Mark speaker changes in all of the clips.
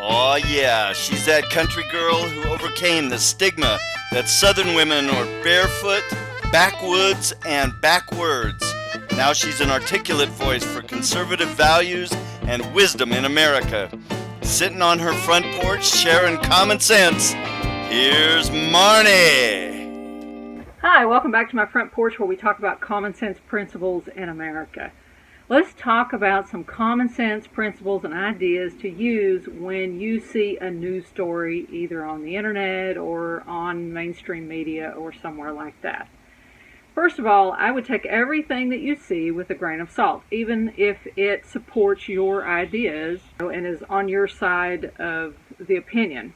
Speaker 1: Oh yeah, she's that country girl who overcame the stigma that Southern women are barefoot, backwoods, and backwards. Now she's an articulate voice for conservative values and wisdom in America. Sitting on her front porch, sharing common sense, here's Marnie.
Speaker 2: Hi, welcome back to my front porch where we talk about common sense principles in America. Let's talk about some common sense principles and ideas to use when you see a news story either on the internet or on mainstream media or somewhere like that. First of all, I would take everything that you see with a grain of salt, even if it supports your ideas and is on your side of the opinion.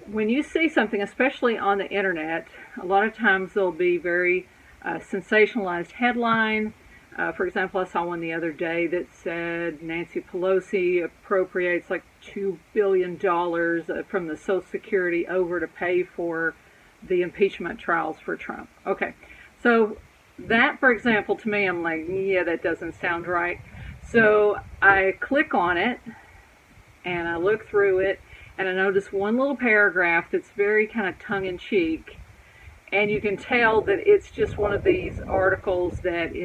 Speaker 2: When you see something, especially on the internet, a lot of times there'll be very sensationalized headline. For example, I saw one the other day that said Nancy Pelosi appropriates like $2 billion from the Social Security over to pay for the impeachment trials for Trump. Okay, so that, for example, to me, I'm like, yeah, that doesn't sound right. So I click on it and I look through it and I notice one little paragraph that's very kind of tongue-in-cheek. And you can tell that it's just one of these articles that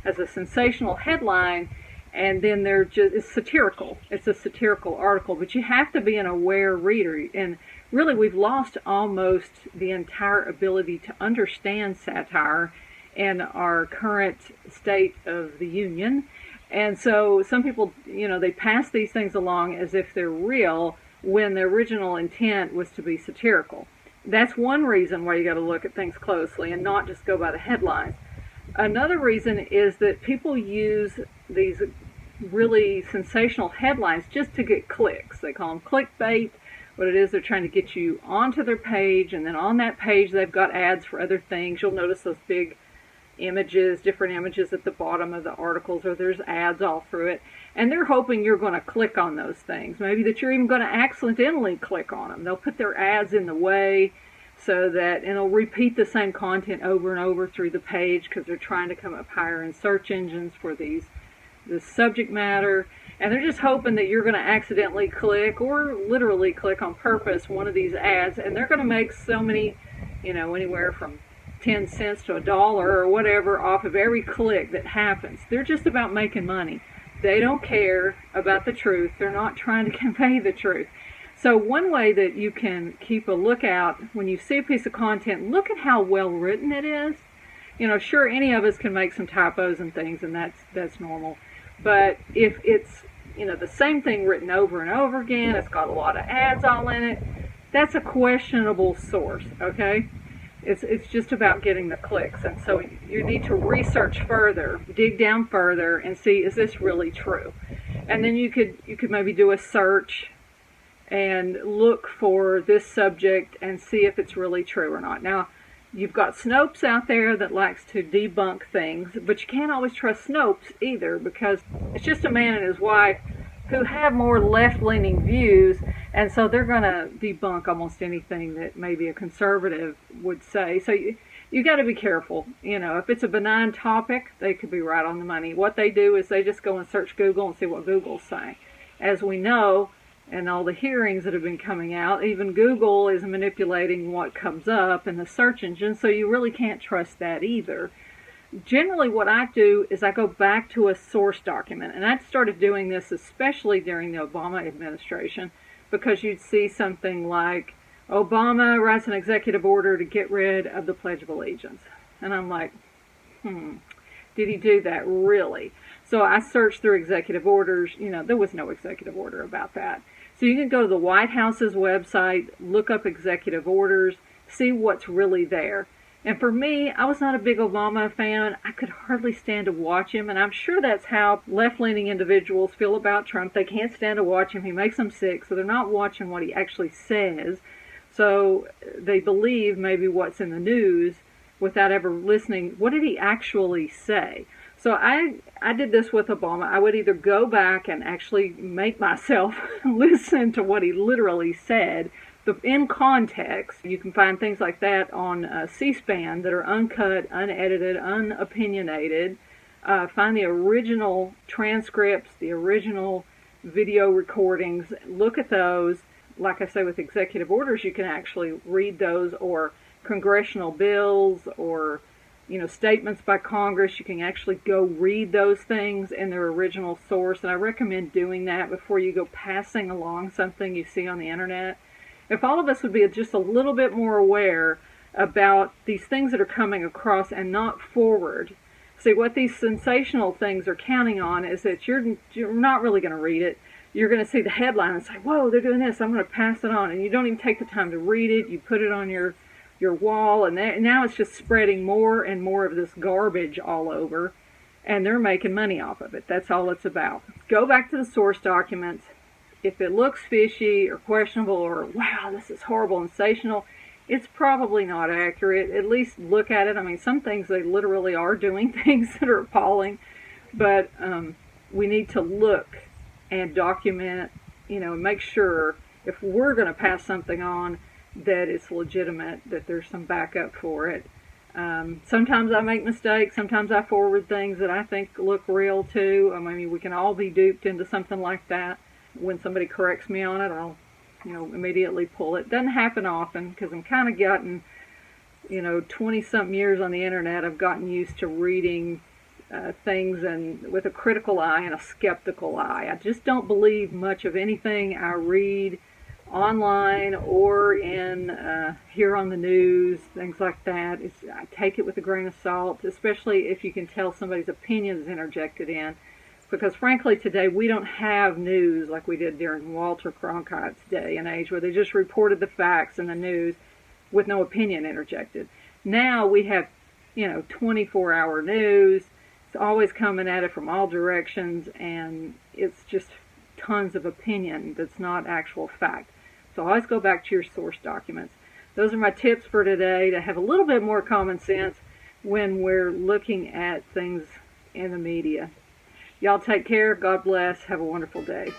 Speaker 2: has a sensational headline, and then it's satirical. It's a satirical article, but you have to be an aware reader. And really, we've lost almost the entire ability to understand satire in our current state of the union. And so some people, they pass these things along as if they're real when the original intent was to be satirical. That's one reason why you got to look at things closely and not just go by the headlines. Another reason is that people use these really sensational headlines just to get clicks. They call them clickbait. What it is, they're trying to get you onto their page, and then on that page they've got ads for other things. You'll notice those big images, different images at the bottom of the articles, or there's ads all through it. And they're hoping you're going to click on those things. Maybe that you're even going to accidentally click on them. They'll put their ads in the way so that, and they'll repeat the same content over and over through the page because they're trying to come up higher in search engines for this subject matter. And they're just hoping that you're going to accidentally click or literally click on purpose one of these ads, and they're going to make so many, anywhere from 10 cents to $1 or whatever off of every click that happens. They're just about making money. They don't care about the truth. They're not trying to convey the truth. So one way that you can keep a lookout when you see a piece of content, look at how well written it is. Sure, any of us can make some typos and things, and that's normal. But if it's, the same thing written over and over again, it's got a lot of ads all in it, that's a questionable source, okay? It's just about getting the clicks. And so you need to research further, dig down further, and see, is this really true? And then you could maybe do a search and look for this subject and see if it's really true or not. Now, you've got Snopes out there that likes to debunk things, but you can't always trust Snopes either, because it's just a man and his wife who have more left-leaning views, and so they're going to debunk almost anything that maybe a conservative would say. So you got to be careful. If it's a benign topic, they could be right on the money. What they do is they just go and search Google and see what Google's saying. As we know, and all the hearings that have been coming out, even Google is manipulating what comes up in the search engine, so you really can't trust that either. Generally, what I do is I go back to a source document, and I started doing this especially during the Obama administration, because you'd see something like, Obama writes an executive order to get rid of the Pledge of Allegiance. And I'm like, did he do that really? So I searched through executive orders. There was no executive order about that. So you can go to the White House's website, look up executive orders, see what's really there. And for me, I was not a big Obama fan. I could hardly stand to watch him, and I'm sure that's how left-leaning individuals feel about Trump. They can't stand to watch him. He makes them sick, so they're not watching what he actually says. So they believe maybe what's in the news without ever listening. What did he actually say? So I did this with Obama. I would either go back and actually make myself listen to what he literally said, in context. You can find things like that on C-SPAN that are uncut, unedited, unopinionated. Find the original transcripts, the original video recordings. Look at those. Like I say, with executive orders, you can actually read those, or congressional bills, or statements by Congress. You can actually go read those things in their original source, and I recommend doing that before you go passing along something you see on the internet. If all of us would be just a little bit more aware about these things that are coming across and not forward. See, what these sensational things are counting on is that you're not really going to read it. You're going to see the headline and say, whoa, they're doing this, I'm going to pass it on. And you don't even take the time to read it. You put it on your wall, and now it's just spreading more and more of this garbage all over, and they're making money off of it. That's all it's about. Go back to the source documents. If it looks fishy or questionable, or wow, this is horrible and sensational, it's probably not accurate. At least look at it. I mean, some things, they literally are doing things that are appalling, but we need to look and document, and make sure if we're going to pass something on that it's legitimate, that there's some backup for it. Sometimes I make mistakes. Sometimes I forward things that I think look real too. I mean, we can all be duped into something like that. When somebody corrects me on it, I'll, immediately pull it. Doesn't happen often, because I'm kind of gotten, 20-something years on the internet. I've gotten used to reading things and with a critical eye and a skeptical eye. I just don't believe much of anything I read online or in here on the news, things like that. I take it with a grain of salt, especially if you can tell somebody's opinion is interjected in. Because frankly, today we don't have news like we did during Walter Cronkite's day and age, where they just reported the facts in the news with no opinion interjected. Now we have, 24-hour news. It's always coming at it from all directions, and it's just tons of opinion that's not actual fact. So always go back to your source documents. Those are my tips for today, to have a little bit more common sense when we're looking at things in the media. Y'all take care. God bless. Have a wonderful day.